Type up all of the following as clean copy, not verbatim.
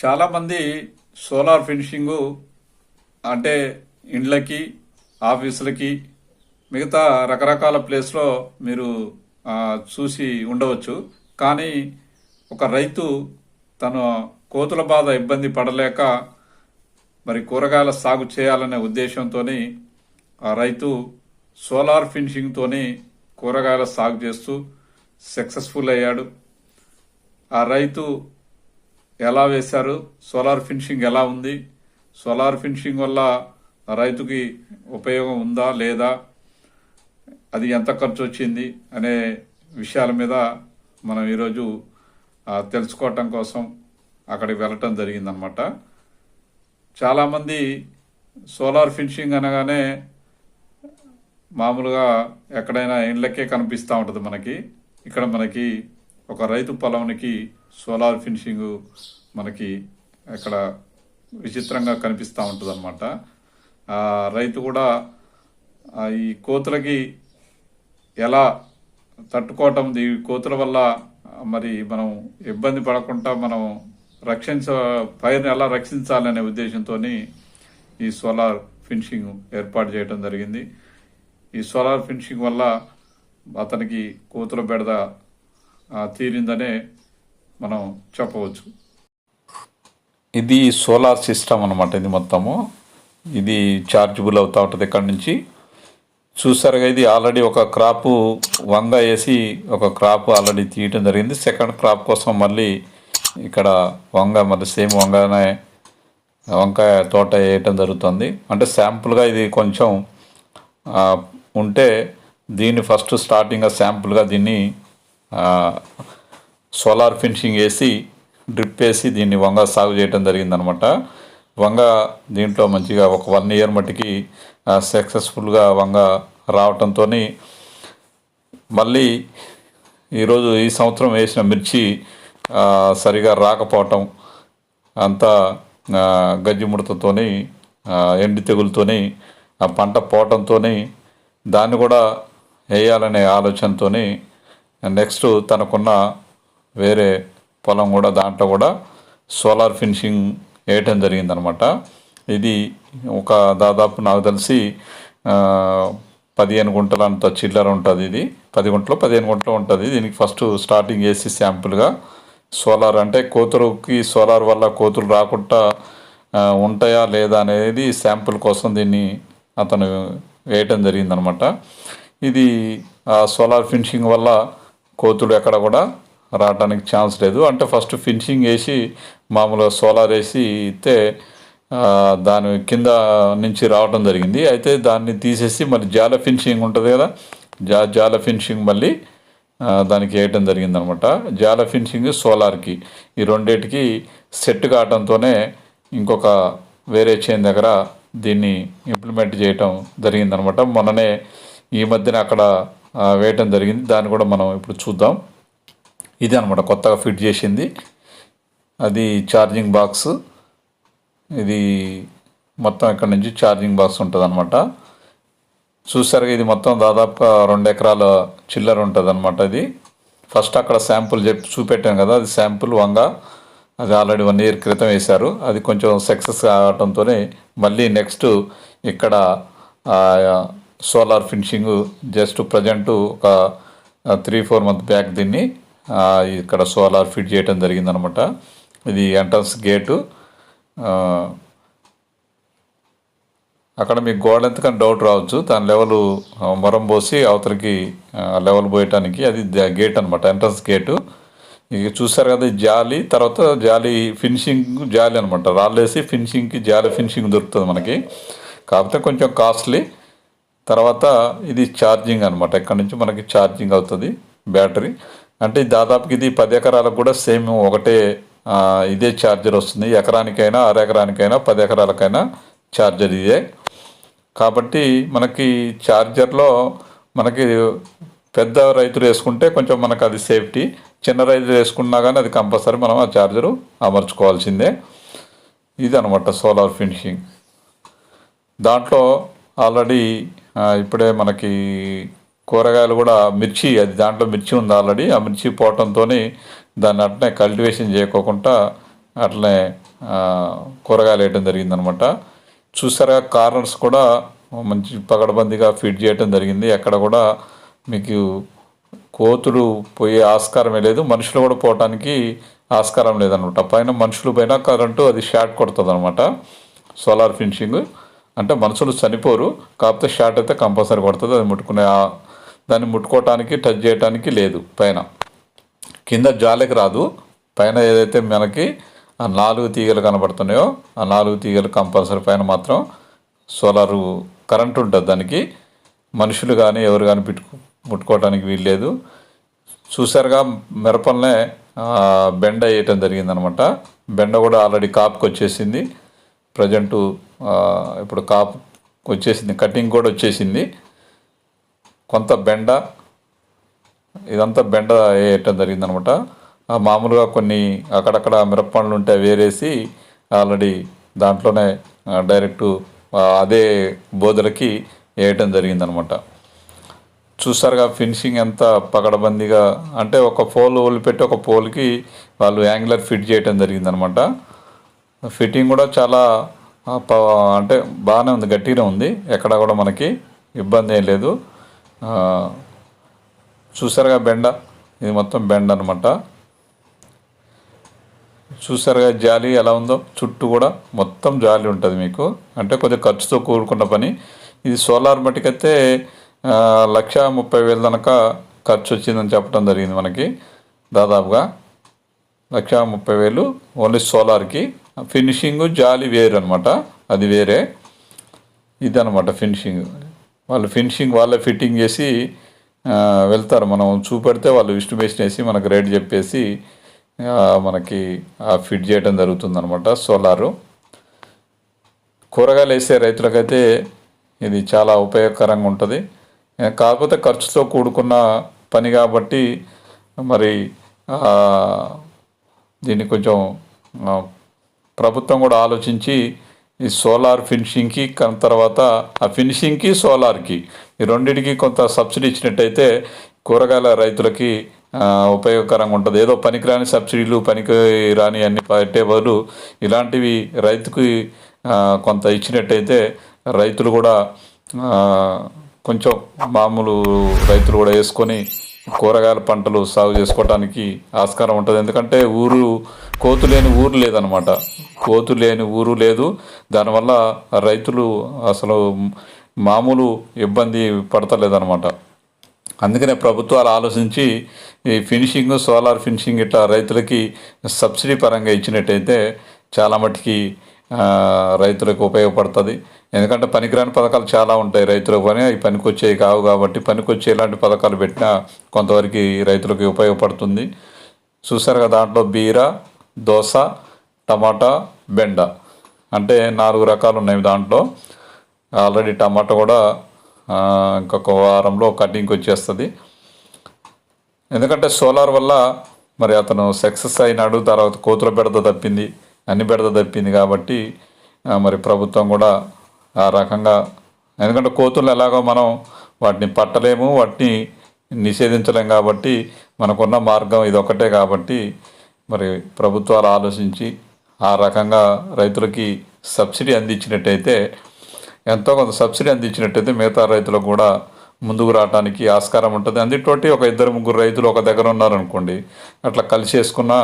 చాలామంది solar finishing అంటే ఇండ్లకి, ఆఫీసులకి, మిగతా రకరకాల ప్లేస్లో మీరు చూసి ఉండవచ్చు. కానీ ఒక రైతు తన కోతుల బాధ ఇబ్బంది పడలేక మరి కూరగాయల సాగు చేయాలనే ఉద్దేశంతో ఆ రైతు సోలార్ ఫినిషింగ్తోని కూరగాయల సాగు చేస్తూ సక్సెస్ఫుల్ అయ్యాడు. ఆ రైతు ఎలా వేశారు, సోలార్ ఫినిషింగ్ ఎలా ఉంది, సోలార్ ఫినిషింగ్ వల్ల రైతుకి ఉపయోగం ఉందా లేదా, అది ఎంత ఖర్చు వచ్చింది అనే విషయాల మీద మనం ఈరోజు తెలుసుకోవటం కోసం అక్కడికి వెళ్ళటం జరిగిందనమాట. చాలామంది సోలార్ ఫినిషింగ్ అనగానే మామూలుగా ఎక్కడైనా ఇండ్లకే కనిపిస్తూ ఉంటుంది మనకి. ఇక్కడ మనకి ఒక రైతు పొలంకి సోలార్ ఫినిషింగ్ మనకి ఇక్కడ విచిత్రంగా కనిపిస్తూ ఉంటుంది అనమాట. రైతు కూడా ఈ కోతులకి ఎలా తట్టుకోవటం, ఈ కోతుల వల్ల మరి మనం ఇబ్బంది పడకుండా మనం పైరుని ఎలా రక్షించాలనే ఉద్దేశంతో ఈ సోలార్ ఫినిషింగ్ ఏర్పాటు చేయడం జరిగింది. ఈ సోలార్ ఫినిషింగ్ వల్ల అతనికి కోతుల బెడద తీరిందనే మనం చెప్పవచ్చు. ఇది సోలార్ సిస్టమ్ అనమాట. ఇది మొత్తము ఇది చార్జబుల్ అవుతూ ఉంటుంది. ఇక్కడ నుంచి చూసారుగా, ఇది ఆల్రెడీ ఒక క్రాప్ వంగ వేసి ఒక క్రాప్ ఆల్రెడీ తీయటం జరిగింది. సెకండ్ క్రాప్ కోసం మళ్ళీ ఇక్కడ వంగ మళ్ళీ సేమ్ వంగనే వంకాయ తోట వేయటం జరుగుతుంది. అంటే శాంపుల్గా ఇది కొంచెం ఉంటే దీన్ని ఫస్ట్ స్టార్టింగ్గా శాంపుల్గా దీన్ని సోలార్ ఫినిషింగ్ వేసి డ్రిప్ వేసి దీన్ని వంగ సాగు చేయడం జరిగిందనమాట. వంగ దీంట్లో మంచిగా ఒక 1 year మట్టికి సక్సెస్ఫుల్గా వంగ రావటంతో మళ్ళీ ఈరోజు ఈ సంవత్సరం వేసిన మిర్చి సరిగా రాకపోవటం, అంతా గజ్జి ముడతతో ఎండి తెగులతోని ఆ పంట పోవటంతో దాన్ని కూడా వేయాలనే ఆలోచనతో నెక్స్ట్ తనకున్న వేరే పొలం కూడా దాంట్లో కూడా సోలార్ ఫినిషింగ్ వేయటం జరిగిందనమాట. ఇది ఒక దాదాపు నాకు తెలిసి 15 గుంటల అంత చిల్లర ఉంటుంది. ఇది 10 గుంటలు 15 గుంటలు ఉంటుంది. దీనికి ఫస్ట్ స్టార్టింగ్ వేసి శాంపుల్గా సోలార్ అంటే కోతులకి సోలార్ వల్ల కోతులు రాకుండా ఉంటాయా లేదా అనేది శాంపుల్ కోసం దీన్ని అతను వేయటం జరిగిందనమాట. ఇది సోలార్ ఫినిషింగ్ వల్ల కోతులు ఎక్కడ కూడా రావడానికి ఛాన్స్ లేదు. అంటే ఫస్ట్ ఫినిషింగ్ వేసి మామూలుగా సోలార్ వేసి ఇస్తే దాని కింద నుంచి రావడం జరిగింది. అయితే దాన్ని తీసేసి మళ్ళీ జాల ఫినిషింగ్ ఉంటుంది కదా, జాల ఫినిషింగ్ మళ్ళీ దానికి వేయటం జరిగిందనమాట. జాల ఫినిషింగ్ సోలార్కి ఈ రెండింటికి సెట్ కావడంతోనే ఇంకొక వేరే చైన్ దగ్గర దీన్ని ఇంప్లిమెంట్ చేయటం జరిగిందనమాట. మొన్ననే ఈ మధ్యన అక్కడ వేయటం జరిగింది. దాన్ని కూడా మనం ఇప్పుడు చూద్దాం. ఇది అనమాట కొత్తగా ఫిట్ చేసింది. అది ఛార్జింగ్ బాక్స్. ఇది మొత్తం ఇక్కడ నుంచి ఛార్జింగ్ బాక్స్ ఉంటుంది అనమాట. చూసారుగా, ఇది మొత్తం దాదాపుగా 2 ఎకరాల చిల్లర ఉంటుంది అనమాట. ఇది ఫస్ట్ అక్కడ శాంపుల్ చూపెట్టాను కదా, అది శాంపుల్ వంగ. అది ఆల్రెడీ 1 year క్రితం వేశారు. అది కొంచెం సక్సెస్ కావడంతో మళ్ళీ నెక్స్ట్ ఇక్కడ సోలార్ ఫినిషింగ్ జస్ట్ ప్రజెంట్ ఒక 3-4 months బ్యాక్ దీన్ని ఇక్కడ సోలార్ ఫిట్ చేయడం జరిగిందనమాట. ఇది ఎంట్రన్స్ గేటు. అక్కడ మీకు గోడ ఎంతకని డౌట్ రావచ్చు. దాని లెవెల్ మొరం పోసి అవతలికి లెవెల్ పోయటానికి అది గేట్ అనమాట, ఎంట్రన్స్ గేటు. ఇక చూసారు కదా, జాలి తర్వాత జాలి ఫినిషింగ్ జాలి అనమాట. రాళ్ళేసి ఫినిషింగ్కి జాలి ఫినిషింగ్ దొరుకుతుంది మనకి, కాకపోతే కొంచెం కాస్ట్లీ. తర్వాత ఇది ఛార్జింగ్ అనమాట. ఇక్కడ నుంచి మనకి ఛార్జింగ్ అవుతుంది బ్యాటరీ. అంటే దాదాపుకి ఇది 10 ఎకరాలకు కూడా సేమ్ ఒకటే ఇదే ఛార్జర్ వస్తుంది. ఎకరానికైనా, అర ఎకరానికైనా, 10 ఎకరాలకైనా ఛార్జర్ ఇదే. కాబట్టి మనకి ఛార్జర్లో మనకి పెద్ద రైతులు వేసుకుంటే కొంచెం మనకు అది సేఫ్టీ. చిన్న రైతులు వేసుకున్నా కానీ అది కంపల్సరీ మనం ఆ ఛార్జరు అమర్చుకోవాల్సిందే. ఇది అనమాట సోలార్ ఫినిషింగ్. దాంట్లో ఆల్రెడీ ఇప్పుడే మనకి కూరగాయలు కూడా మిర్చి, అది దాంట్లో మిర్చి ఉంది ఆల్రెడీ. ఆ మిర్చి పోవటంతో దాన్ని అట్లనే కల్టివేషన్ చేయకోకుండా అట్లనే కూరగాయలు వేయటం జరిగిందనమాట. చూసారా, కార్నర్స్ కూడా మంచి పగడబందీగా ఫిట్ చేయటం జరిగింది. ఎక్కడ కూడా మీకు కోతులు పోయే ఆస్కారమే లేదు, మనుషులు కూడా పోవటానికి ఆస్కారం లేదనమాట. పైన మనుషులు పైన కరెంటు అది షార్ట్ కొడుతుంది అనమాట. సోలార్ ఫినిషింగ్ అంటే మనుషులు చనిపోరు, కాకపోతే షార్ట్ అయితే కంపల్సరీ కొడుతుంది. అది దాన్ని ముట్టుకోవటానికి టచ్ చేయడానికి లేదు. పైన కింద జాలికి రాదు. పైన ఏదైతే మనకి ఆ 4 తీగలు కనబడుతున్నాయో ఆ 4 తీగలు కంపల్సరీ పైన మాత్రం సోలారు కరెంట్ ఉంటుంది. దానికి మనుషులు కానీ ఎవరు కానీ ముట్టుకోవటానికి వీల్లేదు. చూసారుగా, మిరపలనే బెండ వేయటం జరిగిందనమాట. బెండ కూడా ఆల్రెడీ కాపుకి వచ్చేసింది. ప్రజెంటు ఇప్పుడు కాపు వచ్చేసింది, కటింగ్ కూడా వచ్చేసింది. కొంత బెండ, ఇదంతా బెండ వేయటం జరిగిందనమాట. మామూలుగా కొన్ని అక్కడక్కడ మిరపపండ్లు ఉంటే వేరేసి ఆల్రెడీ దాంట్లోనే డైరెక్టు అదే బోదలకి వేయటం జరిగిందనమాట. చూసారుగా ఫినిషింగ్ ఎంత పకడబందీగా, అంటే ఒక పోల్ వదిలిపెట్టి ఒక పోల్కి వాళ్ళు యాంగులర్ ఫిట్ చేయటం జరిగిందనమాట. ఫిట్టింగ్ కూడా చాలా అంటే బాగానే ఉంది, గట్టిగానే ఉంది. ఎక్కడ కూడా మనకి ఇబ్బంది ఏం లేదు. చూసారుగా బెండ, ఇది మొత్తం బెండ అనమాట. చూసారుగా జాలి ఎలా ఉందో, చుట్టూ కూడా మొత్తం జాలి ఉంటుంది మీకు. అంటే కొద్దిగా ఖర్చుతో కూడుకున్న పని ఇది. సోలార్ మట్టికైతే 1,30,000 దాకా ఖర్చు వచ్చిందని చెప్పడం జరిగింది మనకి. దాదాపుగా 1,30,000 ఓన్లీ సోలార్కి. ఫినిషింగ్ జాలి వేరు అనమాట, అది వేరే. ఇది అనమాట ఫినిషింగ్. వాళ్ళు ఫినిషింగ్ వాళ్ళే ఫిట్టింగ్ చేసి వెళ్తారు. మనం చూపెడితే వాళ్ళు ఎస్టిమేషన్ వేసి మనకు రేట్ చెప్పేసి మనకి ఫిట్ చేయడం జరుగుతుంది అనమాట. సోలారు కూరగాయలు వేసే రైతులకైతే ఇది చాలా ఉపయోగకరంగా ఉంటుంది. కాకపోతే ఖర్చుతో కూడుకున్న పని కాబట్టి మరి దీన్ని కొంచెం ప్రభుత్వం కూడా ఆలోచించి ఈ సోలార్ ఫినిషింగ్కి తర్వాత ఆ ఫినిషింగ్కి సోలార్కి ఈ రెండింటికి కొంత సబ్సిడీ ఇచ్చినట్టయితే కూరగాయల రైతులకి ఉపయోగకరంగా ఉంటుంది. ఏదో పనికిరాని సబ్సిడీలు, పనికి రాని అన్ని పెట్టే బదులు ఇలాంటివి రైతుకి కొంత ఇచ్చినట్టయితే రైతులు కూడా కొంచెం మామూలు రైతులు కూడా వేసుకొని కూరగాయల పంటలు సాగు చేసుకోవడానికి ఆస్కారం ఉంటుంది. ఎందుకంటే కోతు లేని ఊరు లేదనమాట. కోతు లేని ఊరు లేదు. దానివల్ల రైతులు అసలు మామూలు ఇబ్బంది పడతలేదనమాట. అందుకనే ప్రభుత్వాలు ఆలోచించి ఈ ఫినిషింగ్, సోలార్ ఫినిషింగ్ ఇట్లా రైతులకి సబ్సిడీ పరంగా ఇచ్చినట్టయితే చాలా మటుకి రైతులకు ఉపయోగపడుతుంది. ఎందుకంటే పనికిరాని పథకాలు చాలా ఉంటాయి రైతులకు, పని అవి పనికొచ్చేవి కావు. కాబట్టి పనికొచ్చే ఇలాంటి పథకాలు పెట్టినా కొంతవరకు రైతులకు ఉపయోగపడుతుంది. చూసారు కదా, దాంట్లో బీర, దోస, టమాటా, బెండ అంటే 4 రకాలు ఉన్నాయి దాంట్లో. ఆల్రెడీ టమాటా కూడా ఇంకొక వారంలో కటింగ్కి వచ్చేస్తుంది. ఎందుకంటే సోలార్ వల్ల మరి అతను సక్సెస్ అయినాడు. తర్వాత కోతుల బెడద తప్పింది, అన్ని బెడద తప్పింది. కాబట్టి మరి ప్రభుత్వం కూడా ఆ రకంగా, ఎందుకంటే కోతులు ఎలాగో మనం వాటిని పట్టలేము, వాటిని నిషేధించలేము. కాబట్టి మనకున్న మార్గం ఇది ఒకటే. కాబట్టి మరి ప్రభుత్వాలు ఆలోచించి ఆ రకంగా రైతులకి సబ్సిడీ అందించినట్టయితే, ఎంతో కొంత సబ్సిడీ అందించినట్టయితే మిగతా రైతులకు కూడా ముందుకు రావడానికి ఆస్కారం ఉంటుంది. అందుతోటి ఒక 2-3 రైతులు ఒక దగ్గర ఉన్నారనుకోండి, అట్లా కలిసి వేసుకున్న,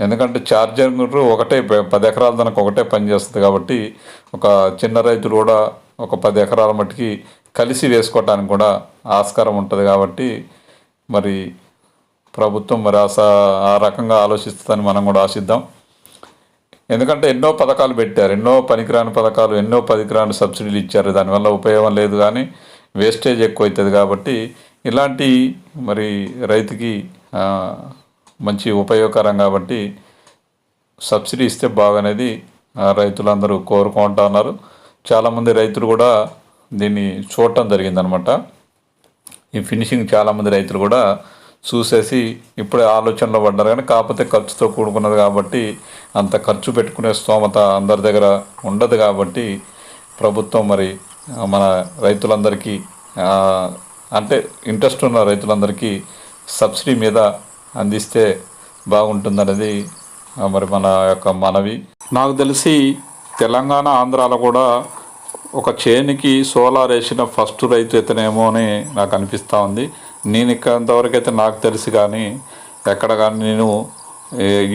ఎందుకంటే ఛార్జర్ ఒకటే 10 ఎకరాల దానికి ఒకటే పని చేస్తుంది. కాబట్టి ఒక చిన్న రైతులు కూడా ఒక 10 ఎకరాల మట్టికి కలిసి వేసుకోవటానికి కూడా ఆస్కారం ఉంటుంది. కాబట్టి మరి ప్రభుత్వం మరి ఆ రకంగా ఆలోచిస్తుందని మనం కూడా ఆశిద్దాం. ఎందుకంటే ఎన్నో పథకాలు పెట్టారు, ఎన్నో పనికిరాని పథకాలు, ఎన్నో పనికిరాని సబ్సిడీలు ఇచ్చారు. దానివల్ల ఉపయోగం లేదు, కానీ వేస్టేజ్ ఎక్కువ అవుతుంది. కాబట్టి ఇలాంటి మరి రైతుకి మంచి ఉపయోగకరం. కాబట్టి సబ్సిడీ ఇస్తే బాగనేది రైతులందరూ కోరుకుంటా ఉన్నారు. చాలామంది రైతులు కూడా దీన్ని చూడటం జరిగిందనమాట. ఈ ఫినిషింగ్ చాలామంది రైతులు కూడా చూసేసి ఇప్పుడే ఆలోచనలో పడ్డారు. కానీ కాకపోతే ఖర్చుతో కూడుకున్నది కాబట్టి అంత ఖర్చు పెట్టుకునే స్తోమత అందరి దగ్గర ఉండదు. కాబట్టి ప్రభుత్వం మరి మన రైతులందరికీ అంటే ఇంట్రెస్ట్ ఉన్న రైతులందరికీ సబ్సిడీ మీద అందిస్తే బాగుంటుందనేది మరి మన యొక్క మనవి. నాకు తెలిసి తెలంగాణ ఆంధ్రాలో కూడా ఒక చేనికి సోలార్ వేసిన ఫస్ట్ రైతు ఇతనేమో అని నాకు అనిపిస్తూ ఉంది. నేను ఇంతవరకు అయితే నాకు తెలిసి కానీ ఎక్కడ కానీ నేను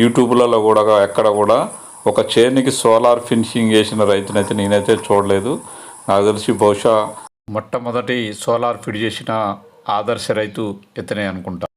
యూట్యూబ్లలో కూడా ఎక్కడ కూడా ఒక చేనికి సోలార్ ఫినిషింగ్ వేసిన రైతునైతే నేనైతే చూడలేదు. నాకు తెలిసి బహుశా మొట్టమొదటి సోలార్ ఫిట్ చేసిన ఆదర్శ రైతు ఇతనే అనుకుంటా.